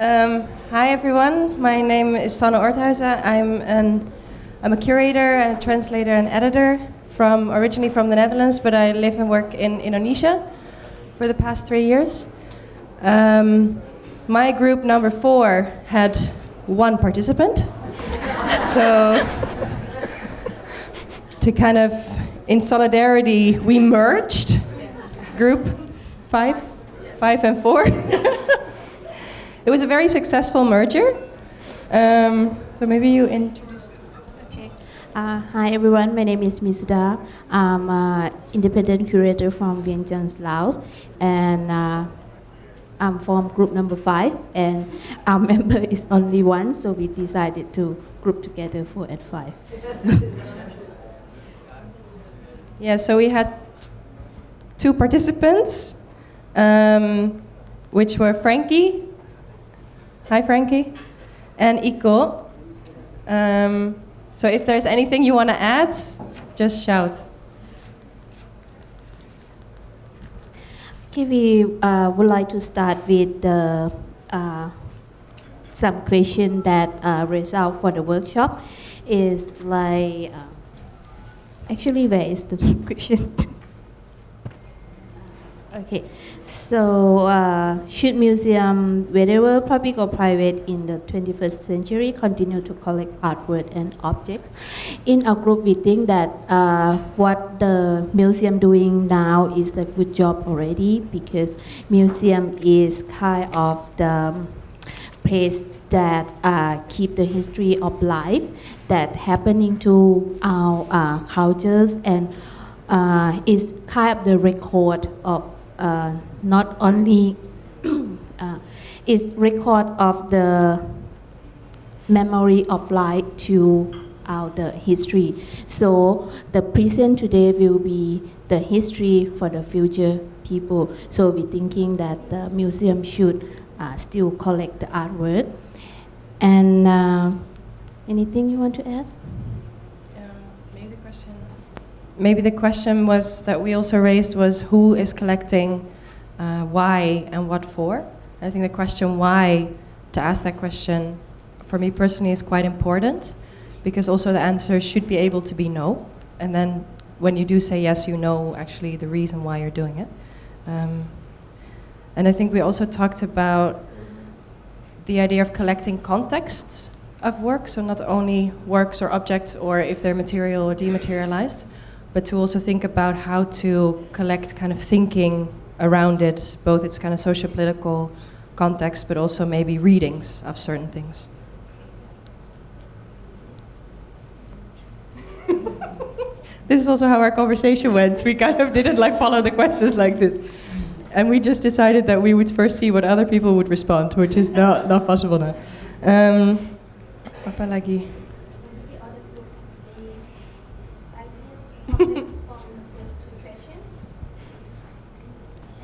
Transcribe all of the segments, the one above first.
Hi everyone, my name is Sanne Oourthuizen. I'm a curator, a translator and editor originally from the Netherlands, but I live and work in Indonesia for the past 3 years. My group number 4 had 1 participant. So to kind of, in solidarity, we merged group 5 and 4. It was a very successful merger. So maybe you introduce yourself. Okay. Hi everyone, my name is Misouda. I'm an independent curator from Vientiane, Laos, and I'm from group number 5. And our member is only 1, so we decided to group together 4 and 5. Yeah, so we had 2 participants, which were Frankie. Hi, Frankie. And Iko. So if there's anything you want to add, just shout. Okay, we would like to start with some question that raised out for the workshop. Is like, actually, where is the question? Okay, so should museum, whether public or private, in the 21st century continue to collect artwork and objects? In our group, we think that what the museum doing now is a good job already, because museum is kind of the place that keep the history of life that happening to our cultures, and is kind of the record of not only is record of the memory of life to the history. So the present today will be the history for the future people. So we're thinking that the museum should still collect the artwork. And anything you want to add? Maybe the question was that we also raised was who is collecting, why and what for. I think the question why, to ask that question, for me personally is quite important, because also the answer should be able to be no. And then when you do say yes, you know actually the reason why you're doing it. And I think we also talked about the idea of collecting contexts of work, so not only works or objects or if they're material or dematerialized, but to also think about how to collect kind of thinking around it, both its kind of socio-political context, but also maybe readings of certain things. This is also how our conversation went. We kind of didn't follow the questions like this. And we just decided that we would first see what other people would respond, which is not possible now. Apa lagi?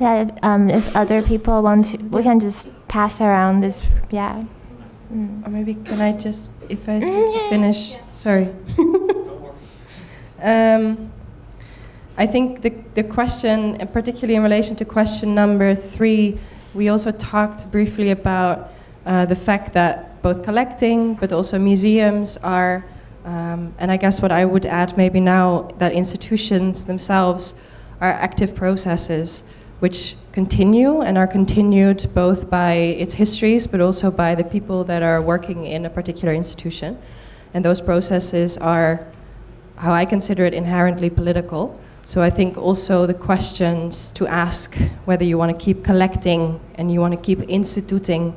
Yeah, if other people want to, we can just pass around this, yeah. Or maybe can I just, if I just finish, sorry. I think the question, and particularly in relation to question number 3, we also talked briefly about the fact that both collecting but also museums are, and I guess what I would add maybe now, that institutions themselves are active processes which continue and are continued both by its histories but also by the people that are working in a particular institution. And those processes are, how I consider it, inherently political. So I think also the questions to ask whether you want to keep collecting and you want to keep instituting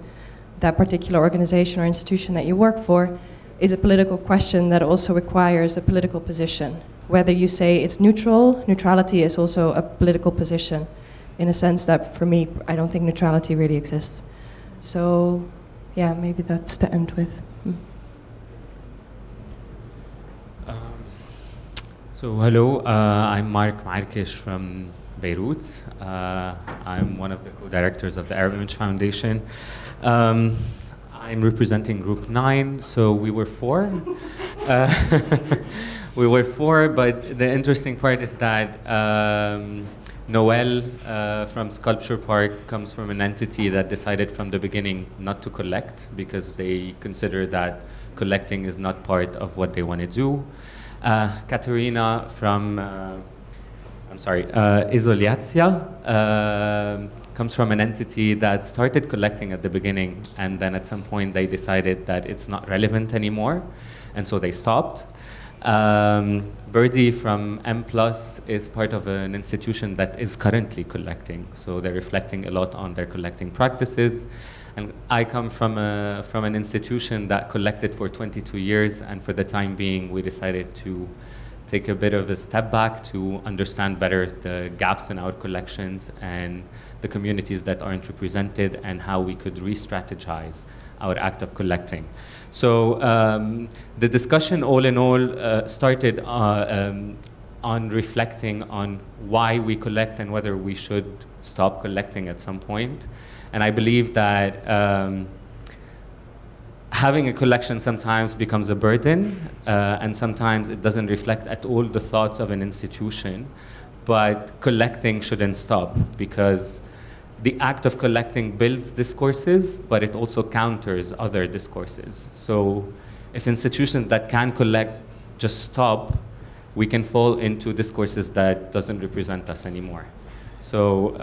that particular organization or institution that you work for is a political question that also requires a political position. Whether you say it's neutral, neutrality is also a political position, in a sense that for me, I don't think neutrality really exists. So yeah, maybe that's to end with. So hello, I'm Marc Mouarkech from Beirut. I'm one of the co-directors of the Arab Image Foundation. I'm representing Group 9, so we were 4. We were 4, but the interesting part is that Noel from Sculpture Park comes from an entity that decided from the beginning not to collect because they consider that collecting is not part of what they want to do. Katerina from, Izoliacja comes from an entity that started collecting at the beginning, and then at some point they decided that it's not relevant anymore, and so they stopped. Birdie from M+ is part of an institution that is currently collecting, so they're reflecting a lot on their collecting practices. And I come from an institution that collected for 22 years, and for the time being, we decided to take a bit of a step back to understand better the gaps in our collections and the communities that aren't represented, and how we could re-strategize our act of collecting. So the discussion, all in all, started on reflecting on why we collect and whether we should stop collecting at some point. And I believe that having a collection sometimes becomes a burden, and sometimes it doesn't reflect at all the thoughts of an institution. But collecting shouldn't stop, because the act of collecting builds discourses, but it also counters other discourses. So if institutions that can collect just stop, we can fall into discourses that doesn't represent us anymore. So,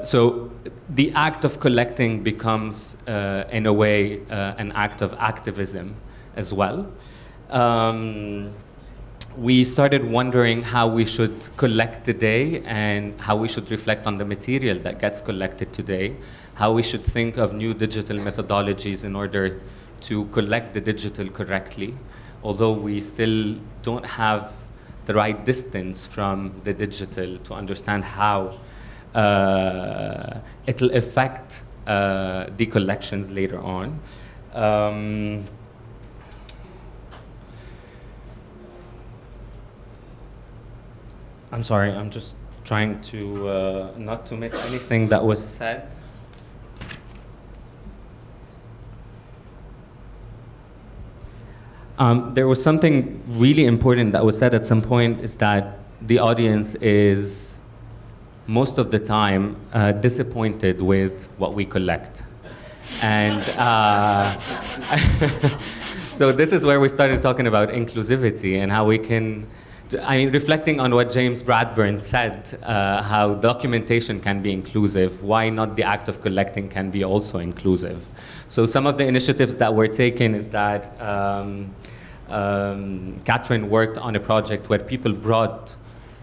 so the act of collecting becomes, in a way, an act of activism as well. We started wondering how we should collect today and how we should reflect on the material that gets collected today, how we should think of new digital methodologies in order to collect the digital correctly, although we still don't have the right distance from the digital to understand how it'll affect the collections later on. I'm sorry, I'm just trying to not to miss anything that was said. There was something really important that was said at some point, is that the audience is most of the time disappointed with what we collect. And so this is where we started talking about inclusivity and how we can, I mean, reflecting on what James Bradburn said, how documentation can be inclusive, why not the act of collecting can be also inclusive? So some of the initiatives that were taken is that Catherine worked on a project where people brought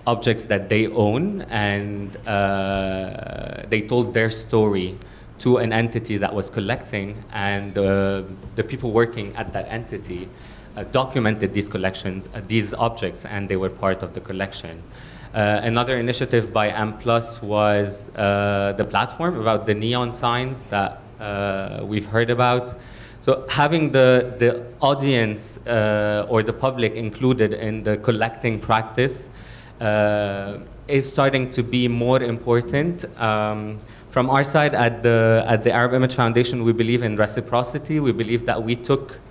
objects that they own, and they told their story to an entity that was collecting, and the people working at that entity documented these collections, these objects, and they were part of the collection. Another initiative by M+ was the platform about the neon signs that we've heard about. So having the audience or the public included in the collecting practice is starting to be more important. From our side at the Arab Image Foundation, we believe in reciprocity. We believe that we took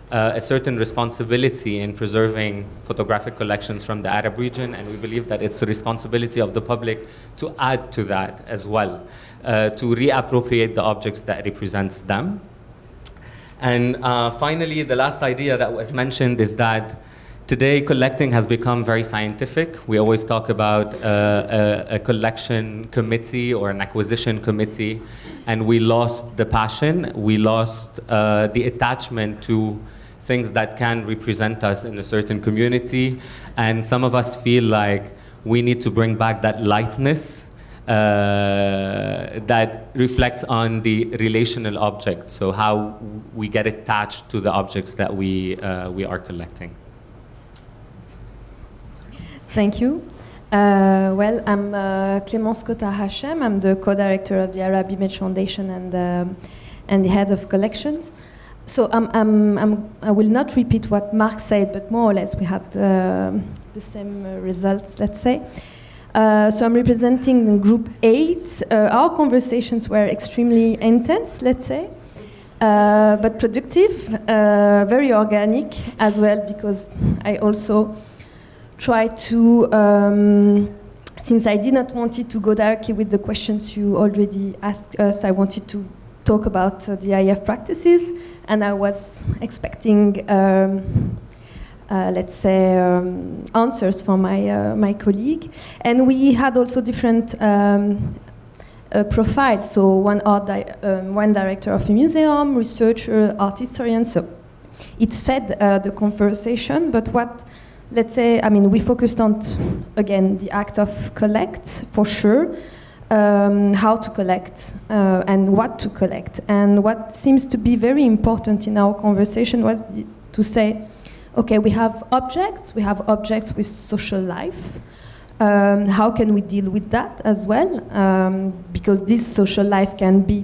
a certain responsibility in preserving photographic collections from the Arab region, and we believe that it's the responsibility of the public to add to that as well, to reappropriate the objects that represents them. And finally, the last idea that was mentioned is that today collecting has become very scientific. We always talk about a collection committee or an acquisition committee, and we lost the passion, we lost the attachment to things that can represent us in a certain community, and some of us feel like we need to bring back that lightness that reflects on the relational object, so how we get attached to the objects that we are collecting. Thank you. Well, I'm Clémence Cottard-Hachem. I'm the co-director of the Arab Image Foundation and the head of collections. So I will not repeat what Marc said, but more or less we had the same results, let's say. So I'm representing Group 8. Our conversations were extremely intense, let's say, but productive, very organic as well, because I also try to since I did not want to go directly with the questions you already asked us, I wanted to talk about the IF practices, and I was expecting, let's say, answers from my colleague. And we had also different profiles. So one director of a museum, researcher, art historian. So it fed the conversation. But what, let's say, I mean, we focused on, again, the act of collect, for sure, how to collect and what to collect. And what seems to be very important in our conversation was to say, okay, we have objects with social life. How can we deal with that as well? Because this social life can be,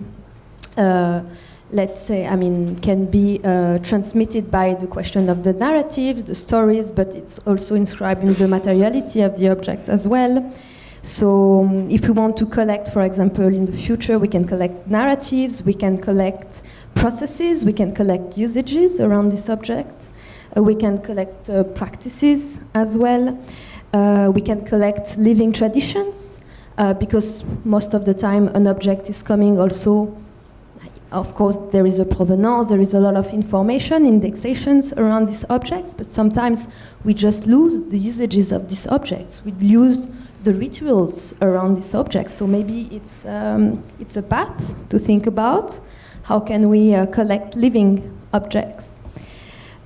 let's say, I mean, can be transmitted by the question of the narratives, the stories, but it's also inscribed in the materiality of the objects as well. So if we want to collect, for example, in the future, we can collect narratives, we can collect processes, we can collect usages around this object, we can collect practices as well. We can collect living traditions, because most of the time an object is coming also, of course, there is a provenance, there is a lot of information, indexations around these objects, but sometimes we just lose the usages of these objects. We lose the rituals around these objects. So maybe it's a path to think about. How can we collect living objects?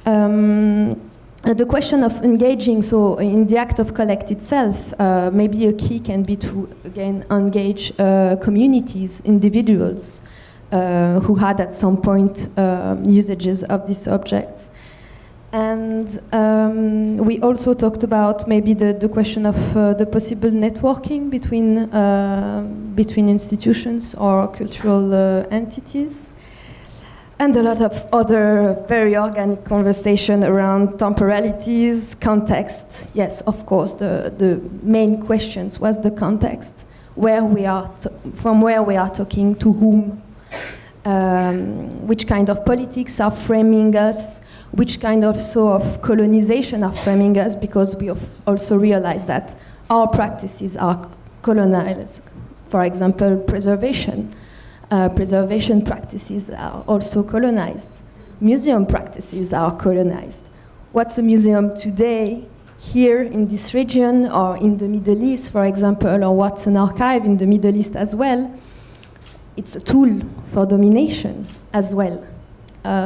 The question of engaging, so in the act of collect itself, maybe a key can be to, again, engage communities, individuals who had at some point usages of these objects. And we also talked about maybe the question of the possible networking between institutions or cultural entities. And a lot of other very organic conversation around temporalities, context. Yes, of course, the main questions was the context, where we are, from where we are talking, to whom, which kind of politics are framing us, which kind also of colonization are framing us, because we also realize that our practices are colonized. For example, preservation. Preservation practices are also colonized. Museum practices are colonized. What's a museum today here in this region or in the Middle East, for example, or what's an archive in the Middle East as well? It's a tool for domination as well.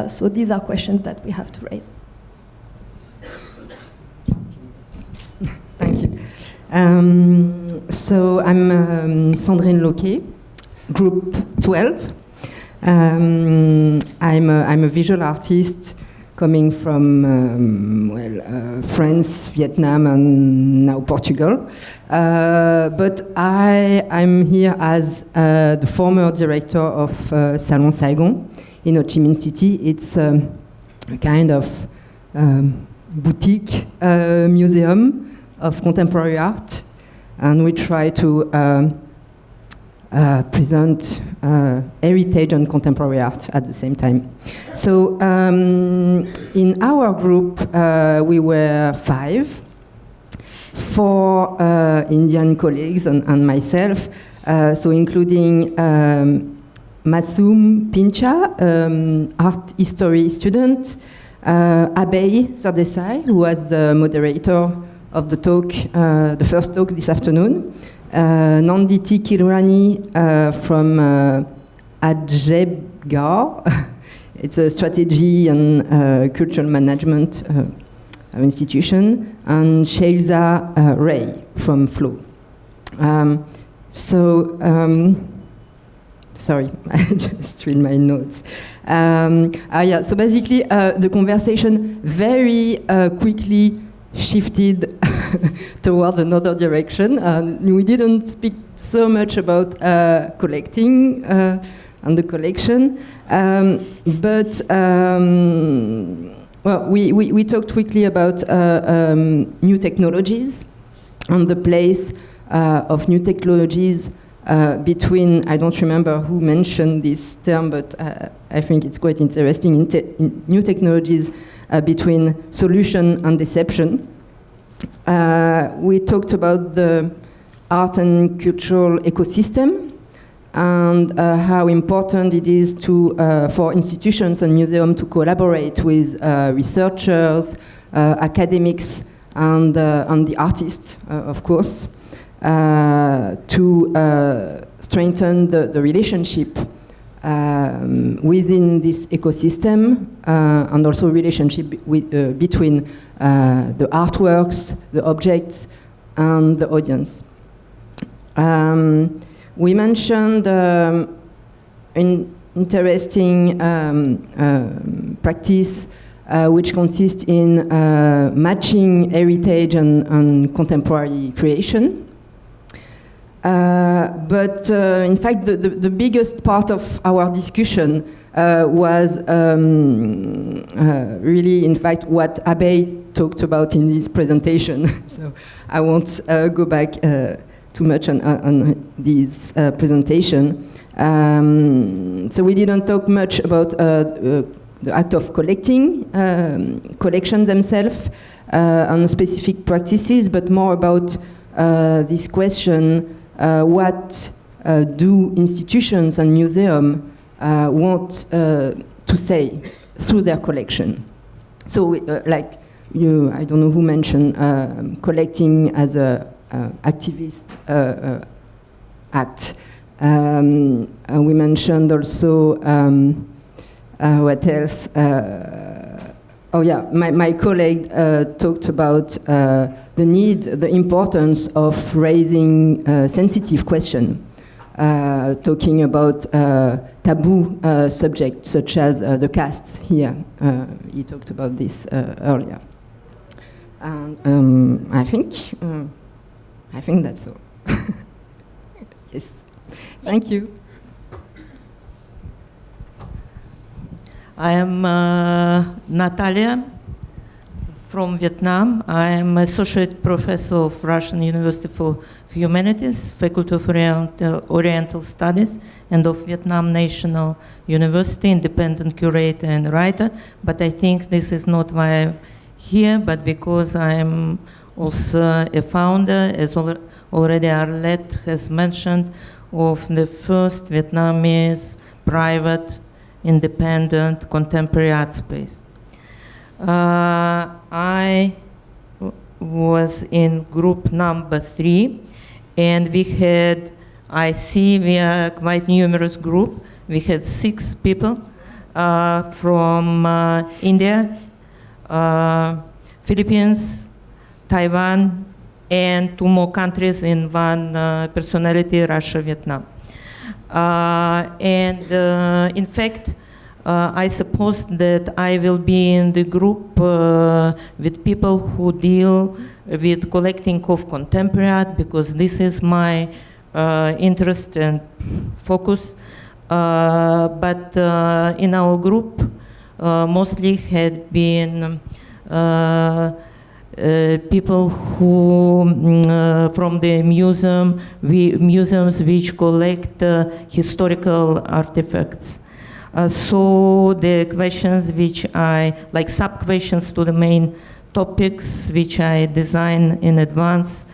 So these are questions that we have to raise. Thank you. So I'm Sandrine Llouquet, Group 12. I'm a visual artist coming from France, Vietnam, and now Portugal. But I'm here as the former director of Salon Saigon in Ho Chi Minh City. It's a kind of boutique museum of contemporary art, and we try to present heritage and contemporary art at the same time. So in our group, we were 4 Indian colleagues and myself, so including Masum Pincha, art history student, Abey Sardesai, who was the moderator of the talk, the first talk this afternoon, Nanditi Kilrani from Ajebgar, it's a strategy and cultural management institution, and Sheilza Ray from Flow. Sorry, I just read my notes. Yeah, so basically the conversation very quickly shifted towards another direction. We didn't speak so much about collecting and the collection, but well, we talked quickly about new technologies and the place of new technologies between, I don't remember who mentioned this term, but I think it's quite interesting, in new technologies between solution and deception. We talked about the art and cultural ecosystem, and how important it is for institutions and museums to collaborate with researchers, academics, and the artists, of course, to strengthen the relationship within this ecosystem, and also relationship between the artworks, the objects, and the audience. We mentioned an interesting practice which consists in matching heritage and contemporary creation. But in fact, the biggest part of our discussion was really, in fact, what Abe talked about in his presentation. So I won't go back too much on this presentation. So we didn't talk much about the act of collecting, collections themselves, on specific practices, but more about this question, what do institutions and museums want to say through their collection? So, like I don't know who mentioned collecting as a activist act. We mentioned also what else? Oh yeah, my colleague talked about the need, the importance of raising sensitive questions, talking about taboo subjects such as the caste here. He talked about this earlier. And I think that's all. Yes, thank you. I am Natalia from Vietnam. I am Associate Professor of Russian University for Humanities, Faculty of Oriental Studies, and of Vietnam National University, independent curator and writer. But I think this is not why I'm here, but because I'm also a founder, as already Arlette has mentioned, of the first Vietnamese private independent contemporary art space. I was in group number 3, and we had, we are quite numerous group. We had 6 people from India, Philippines, Taiwan, and 2 more countries in one personality, Russia, Vietnam. In fact, I suppose that I will be in the group with people who deal with collecting of contemporary art, because this is my interest and focus. But in our group, mostly had been people who from the museums which collect historical artifacts. So the questions which I, like sub-questions to the main topics which I designed in advance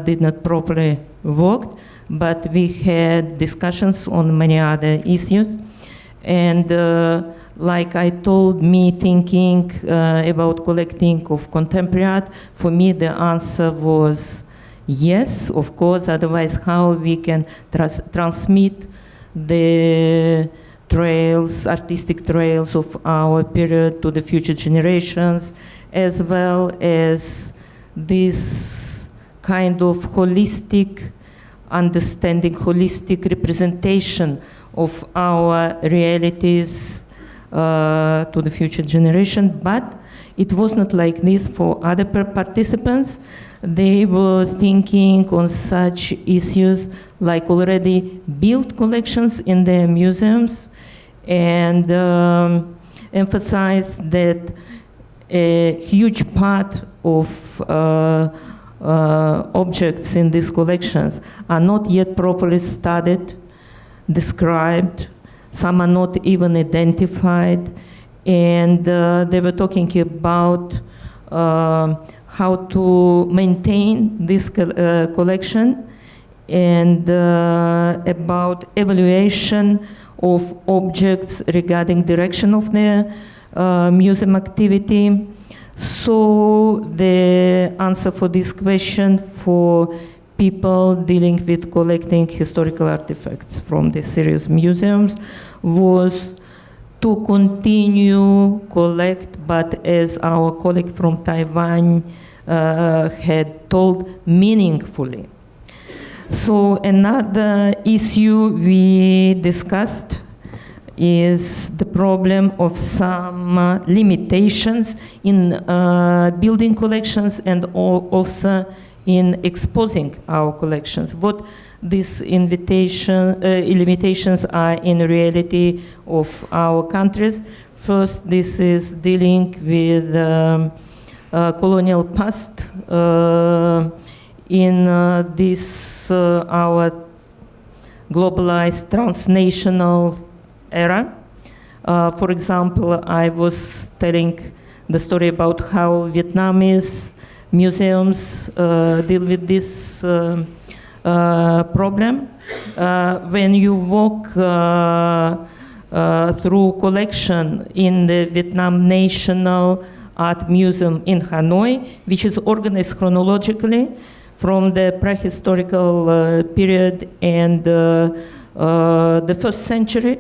did not properly work, but we had discussions on many other issues. And like I told me, thinking about collecting of contemporary art, for me the answer was yes, of course, otherwise how we can transmit the trails, artistic trails of our period to the future generations, as well as this kind of holistic understanding, holistic representation of our realities to the future generation. But it was not like this for other participants. They were thinking on such issues like already built collections in their museums, and emphasized that a huge part of objects in these collections are not yet properly studied, described. Some are not even identified, and they were talking about how to maintain this collection and about evaluation of objects regarding direction of the museum activity. So the answer for this question for people dealing with collecting historical artifacts from the serious museums was to continue collect, but as our colleague from Taiwan had told, meaningfully. So another issue we discussed is the problem of some limitations in building collections and also in exposing our collections. What these limitations are in reality of our countries. First, this is dealing with colonial past in this our globalized transnational era. For example, I was telling the story about how Vietnamese museums deal with this problem. When you walk through collection in the Vietnam National Art Museum in Hanoi, which is organized chronologically from the prehistorical period and the first century,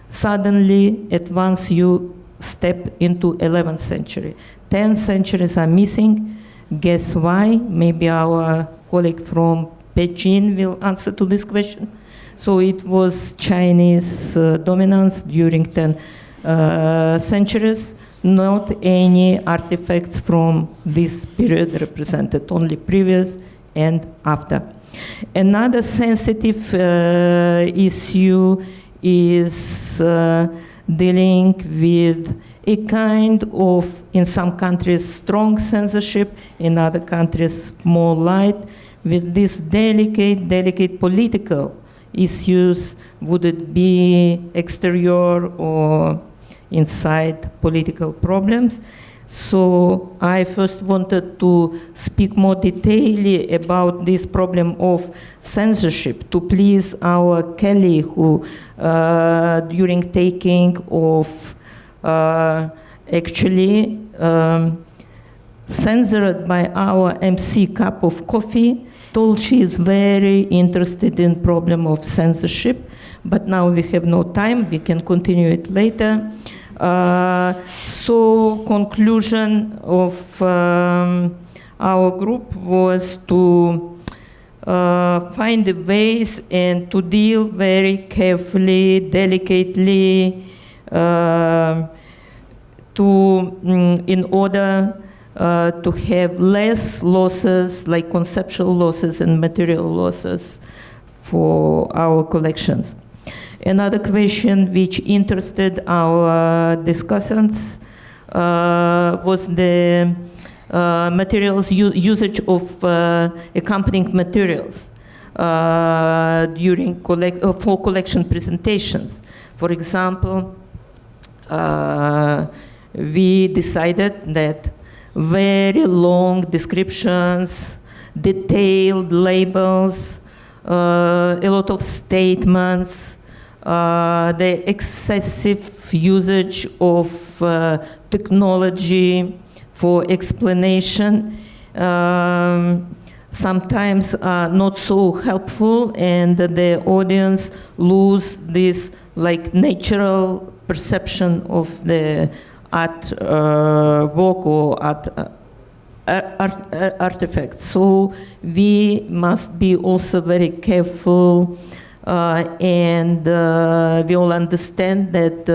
suddenly at once you step into 11th century. 10 centuries are missing. Guess why? Maybe our colleague from Beijing will answer to this question. So it was Chinese dominance during 10 centuries, not any artifacts from this period represented, only previous and after. Another sensitive issue is dealing with a kind of, in some countries, strong censorship, in other countries, more light, with these delicate political issues. Would it be exterior or inside political problems? So I first wanted to speak more detailedly about this problem of censorship to please our colleague who, during taking of actually censored by our MC cup of coffee, told she is very interested in problem of censorship, but now we have no time, we can continue it later. So conclusion of our group was to find the ways and to deal very carefully, delicately, in order to have less losses, like conceptual losses and material losses for our collections. Another question which interested our discussants was the materials usage of accompanying materials during for collection presentations. For example, we decided that very long descriptions, detailed labels, a lot of statements, the excessive usage of technology for explanation sometimes are not so helpful, and the audience lose this like natural perception of the art work or art artifacts. So we must be also very careful, and we all understand that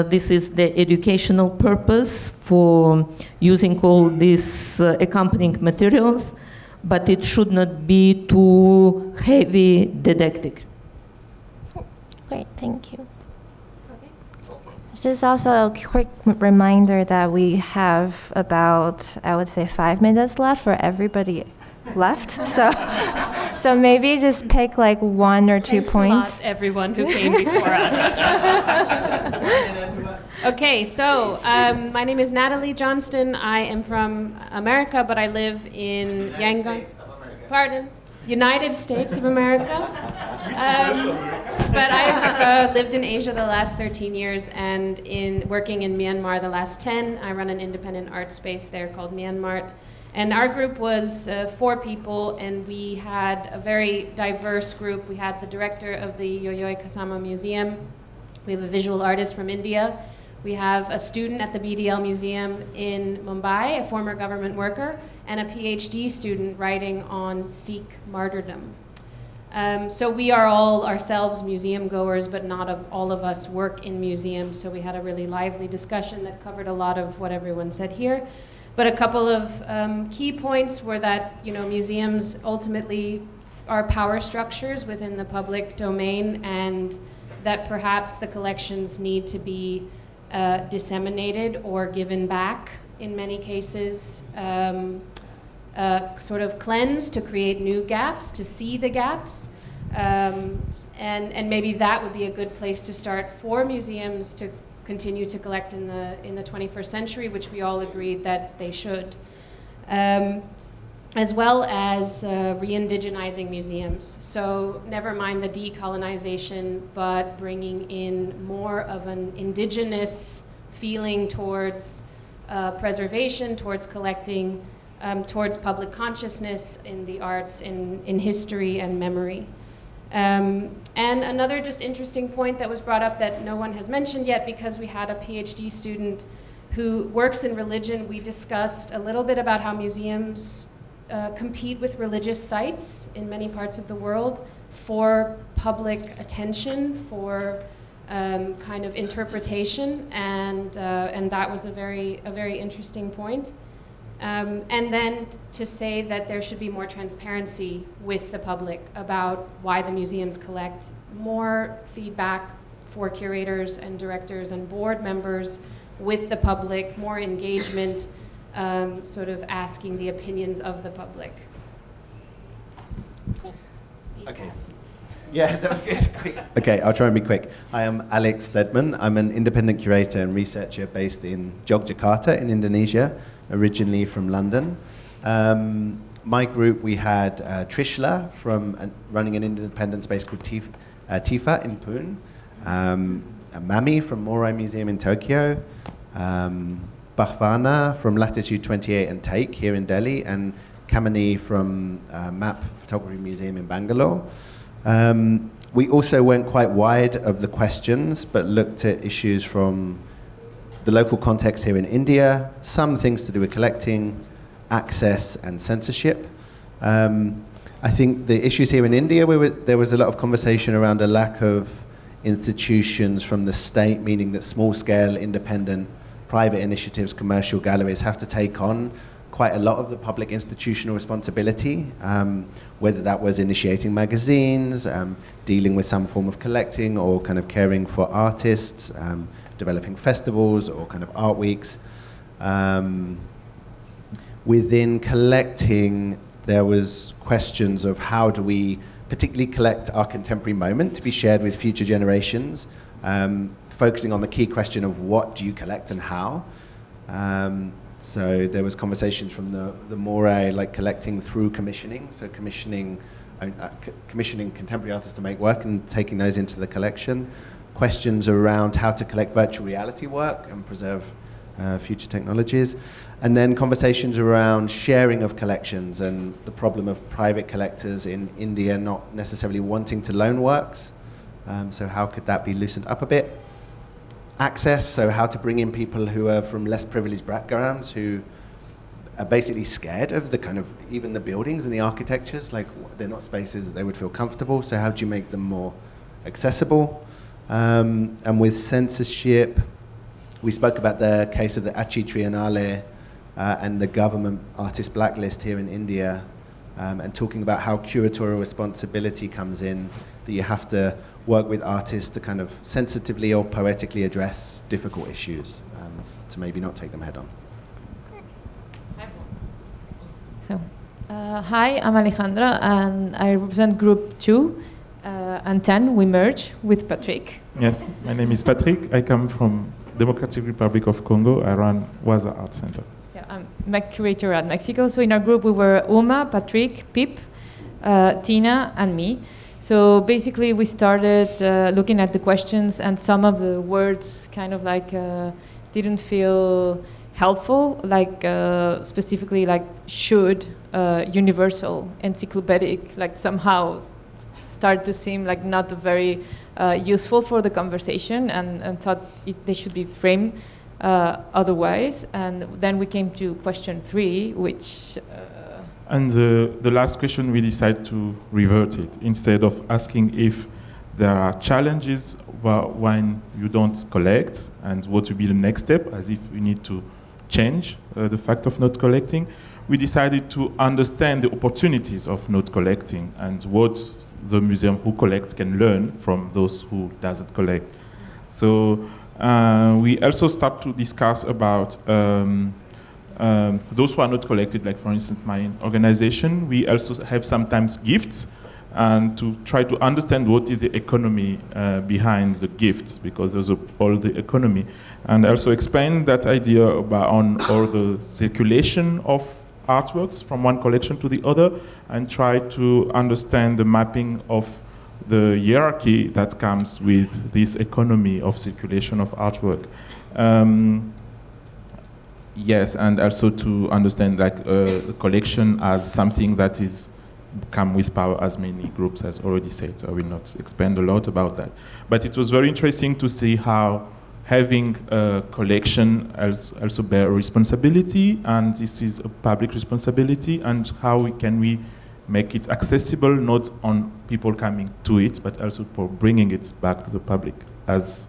this is the educational purpose for using all these accompanying materials, but it should not be too heavy didactic. Great, thank you. Just also a quick reminder that we have about, I would say, 5 minutes left for everybody left. So maybe just pick like 1 or 2 points. Thanks a lot, everyone who came before us. Okay, so my name is Natalie Johnston. I am from America, but I live in Yangon. Pardon? United States of America. But I've lived in Asia the last 13 years and working in Myanmar the last 10. I run an independent art space there called Myanmar. And our group was 4 people, and we had a very diverse group. We had the director of the Yogyakarta Museum. We have a visual artist from India. We have a student at the BDL Museum in Mumbai, a former government worker, and a PhD student writing on Sikh martyrdom. So we are all ourselves museum goers, but not all of us work in museums. So we had a really lively discussion that covered a lot of what everyone said here. But a couple of key points were that museums ultimately are power structures within the public domain, and that perhaps the collections need to be disseminated or given back in many cases, sort of cleansed to create new gaps, to see the gaps. And maybe that would be a good place to start for museums to continue to collect in the 21st century, which we all agreed that they should. As well as re-indigenizing museums. So never mind the decolonization, but bringing in more of an indigenous feeling towards preservation, towards collecting, towards public consciousness in the arts, in history and memory. And another just interesting point that was brought up that no one has mentioned yet, because we had a PhD student who works in religion. We discussed a little bit about how museums compete with religious sites in many parts of the world for public attention, for kind of interpretation, and that was a very interesting point. And then to say that there should be more transparency with the public about why the museums collect, more feedback for curators and directors and board members with the public, more engagement, sort of asking the opinions of the public. Okay. Yeah, that was good. Quick. Okay, I'll try and be quick. I am Alec Steadman. I'm an independent curator and researcher based in Yogyakarta in Indonesia, originally from London. My group, we had Trishla from running an independent space called Tifa in Pune, Mami from Morai Museum in Tokyo, Bhagwana from Latitude 28 and Take here in Delhi, and Kamini from Map Photography Museum in Bangalore. We also went quite wide of the questions, but looked at issues from the local context here in India, some things to do with collecting, access and censorship. I think the issues here in India, there was a lot of conversation around a lack of institutions from the state, meaning that small-scale, independent, private initiatives, commercial galleries have to take on quite a lot of the public institutional responsibility, whether that was initiating magazines, dealing with some form of collecting, or kind of caring for artists, developing festivals or kind of art weeks. Within collecting, there was questions of how do we particularly collect our contemporary moment to be shared with future generations, focusing on the key question of what do you collect and how. So there was conversations from the Moray, like collecting through commissioning, so commissioning contemporary artists to make work and taking those into the collection. Questions around how to collect virtual reality work and preserve future technologies. And then conversations around sharing of collections and the problem of private collectors in India not necessarily wanting to loan works. So how could that be loosened up a bit? Access, so how to bring in people who are from less privileged backgrounds, who are basically scared of the kind of, even the buildings and the architectures, like they're not spaces that they would feel comfortable, so how do you make them more accessible? And with censorship, we spoke about the case of the Achi Triennale and the government artist blacklist here in India, and talking about how curatorial responsibility comes in, that you have to work with artists to kind of sensitively or poetically address difficult issues, to maybe not take them head on. So, hi, I'm Alejandra, and I represent Group 2 and 10. We merge with Patrick. Yes, my name is Patrick. I come from Democratic Republic of Congo. I run Waza Art Center. Yeah, I'm curator at Mexico. So in our group we were Uma, Patrick, Pip, Tina, and me. So basically, we started looking at the questions, and some of the words kind of like didn't feel helpful, like specifically like should, universal, encyclopedic, like somehow start to seem like not very useful for the conversation, and thought they should be framed otherwise. And then we came to question 3, which... And the last question, we decided to revert it. Instead of asking if there are challenges when you don't collect and what will be the next step, as if we need to change the fact of not collecting, we decided to understand the opportunities of not collecting and what the museum who collects can learn from those who doesn't collect. So we also start to discuss about those who are not collected, like for instance my organization. We also have sometimes gifts, and to try to understand what is the economy behind the gifts, because there's all the economy, and also explain that idea about on all the circulation of artworks from one collection to the other, and try to understand the mapping of the hierarchy that comes with this economy of circulation of artwork. Yes, and also to understand like the collection as something that is come with power, as many groups has already said, so I will not expand a lot about that. But it was very interesting to see how having a collection also bear a responsibility, and this is a public responsibility, and how we make it accessible, not on people coming to it, but also for bringing it back to the public, as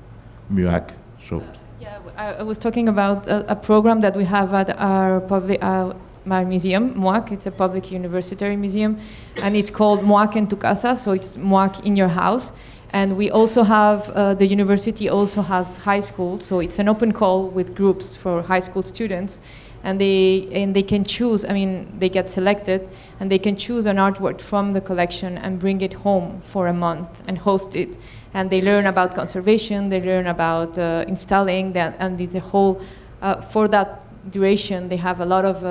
Mouarkech showed. Yeah, I was talking about a program that we have at our public, my museum, Mouarkech. It's a public university museum, and it's called Mouarkech en tu casa, so it's Mouarkech in your house. And we also have, the university also has high school, so it's an open call with groups for high school students, and they can choose, I mean, they get selected, and they can choose an artwork from the collection and bring it home for a month and host it. And they learn about conservation, they learn about installing that, and the whole, for that duration, they have a lot of,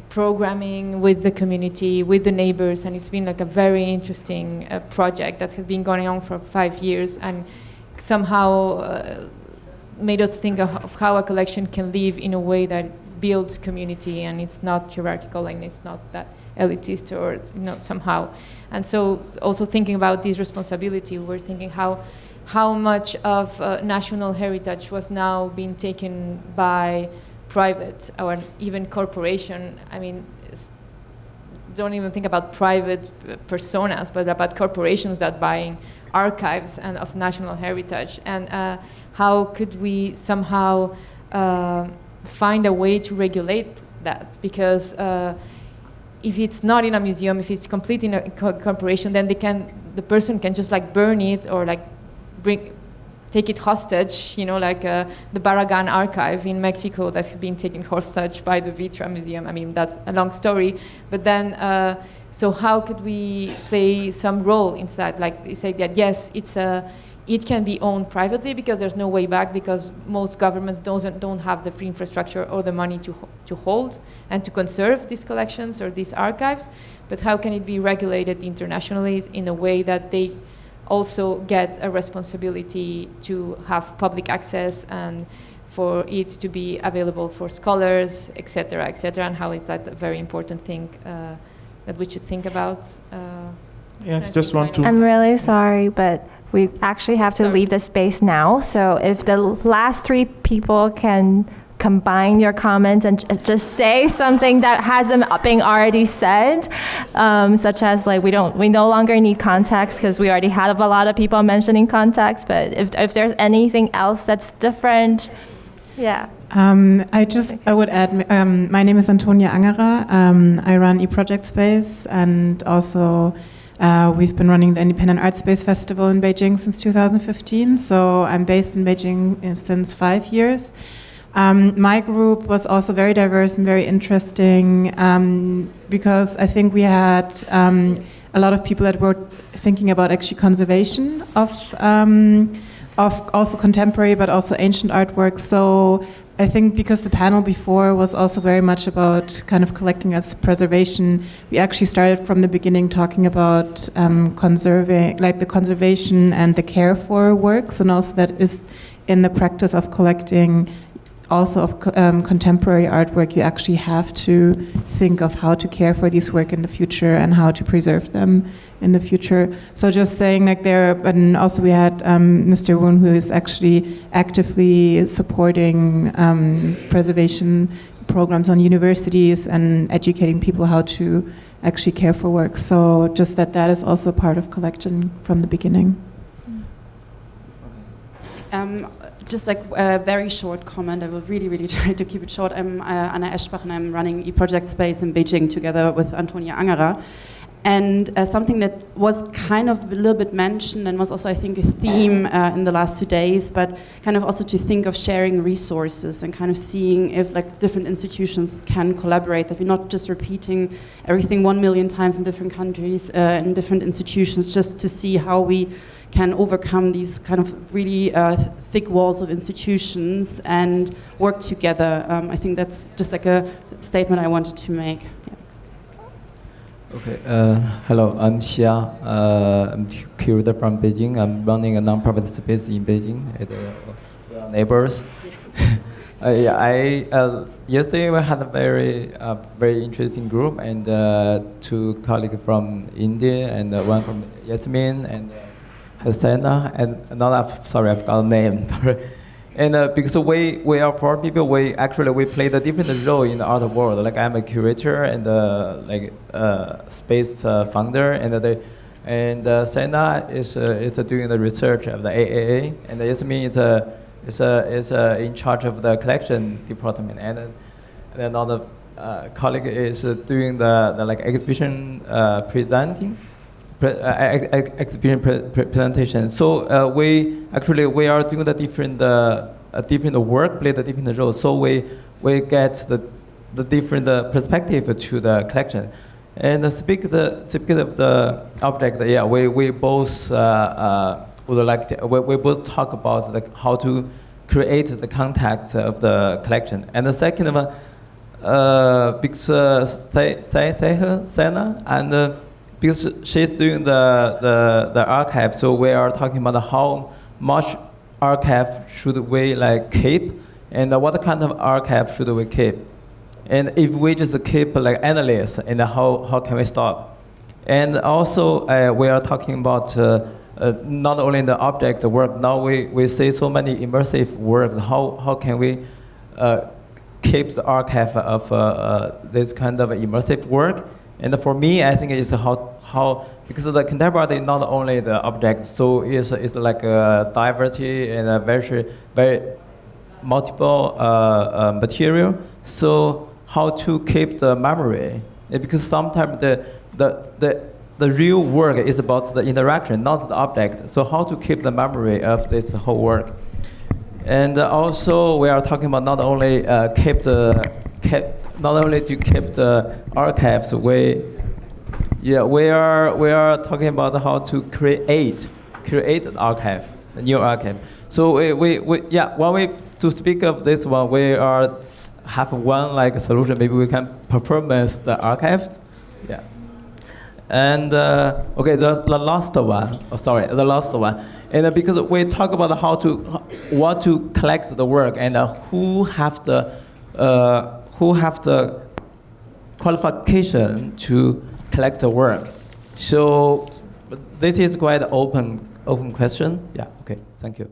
programming with the community, with the neighbors, and it's been like a very interesting project that has been going on for 5 years, and somehow made us think of how a collection can live in a way that builds community, and it's not hierarchical, and it's not that elitist, or somehow. And so also thinking about this responsibility, we're thinking how much of national heritage was now being taken by private or even corporation. I mean, don't even think about private personas, but about corporations that buying archives and of national heritage. And how could we somehow find a way to regulate that? Because if it's not in a museum, if it's complete in a corporation, then the person can just like burn it or like take it hostage, like the Barragan archive in Mexico that has been taken hostage by the Vitra Museum. I mean, that's a long story. But then, so how could we play some role inside? Like they say that, yes, it can be owned privately because there's no way back, because most governments don't have the free infrastructure or the money to hold and to conserve these collections or these archives. But how can it be regulated internationally in a way that they also get a responsibility to have public access and for it to be available for scholars, etc., and how is that a very important thing that we should think about? Yes, just want to... I'm really sorry, but we actually have to leave the space now. So if the last 3 people can combine your comments and just say something that hasn't been already said, such as like we no longer need context because we already have a lot of people mentioning context, but if there's anything else that's different, yeah. I would add, my name is Antonie Angerer. I run eProject Space, and also we've been running the Independent Art Space Festival in Beijing since 2015, so I'm based in Beijing since 5 years. My group was also very diverse and very interesting because I think we had a lot of people that were thinking about actually conservation of also contemporary but also ancient artwork. So I think because the panel before was also very much about kind of collecting as preservation, we actually started from the beginning talking about conserving, like the conservation and the care for works, and also that is in the practice of collecting also of contemporary artwork, you actually have to think of how to care for these work in the future and how to preserve them in the future. So just saying like there, and also we had Mr. Woon, who is actually actively supporting preservation programs on universities and educating people how to actually care for work. So just that is also part of collection from the beginning. Just like a very short comment, I will really try to keep it short. I'm Anna Eschbach and I'm running eProject Space in Beijing together with Antonie Angerer. And something that was kind of a little bit mentioned and was also, I think, a theme in the last 2 days, but kind of also to think of sharing resources and kind of seeing if like different institutions can collaborate, that we're not just repeating everything 1 million times in different countries, in different institutions, just to see how we can overcome these kind of really thick walls of institutions and work together. I think that's just like a statement I wanted to make. Yeah. Okay, hello, I'm Xia. I'm curator from Beijing. I'm running a non-profit space in Beijing. We are neighbors. Yesterday we had a very interesting group, and 2 colleagues from India and one from Yasmin and Sanne, and another, sorry, I forgot the name. And because we are 4 people, we play a different role in the art world. Like I'm a curator and space founder, and Sanne is doing the research of the AAA, and Yasmin is in charge of the collection department, and another colleague is doing the exhibition presenting. Exhibition presentation. So we are doing the different work, play the different roles. So we get the different perspective to the collection. And speaking of the object, yeah, we both would like to, we both talk about how to create the context of the collection. And the second one, because Sanne and because she's doing the archive, so we are talking about how much archive should we keep, and what kind of archive should we keep, and if we just keep endless, and how can we stop? And also we are talking about not only the object work. Now we see so many immersive work. How can we keep the archive of this kind of immersive work? And for me, I think it's how because the contemporary is not only the object, so it's like a diversity and a very multiple material. So how to keep the memory? Because sometimes the real work is about the interaction, not the object. So how to keep the memory of this whole work? And also we are talking about not only to keep the archives, we are talking about how to create an archive, a new archive. So when we to speak of this one, we have one solution. Maybe we can performance the archives. Yeah. And okay, the last one. Oh, sorry, the last one. And because we talk about what to collect the work, and who have the qualification to collect the work. So this is quite an open question. Yeah. Okay. Thank you.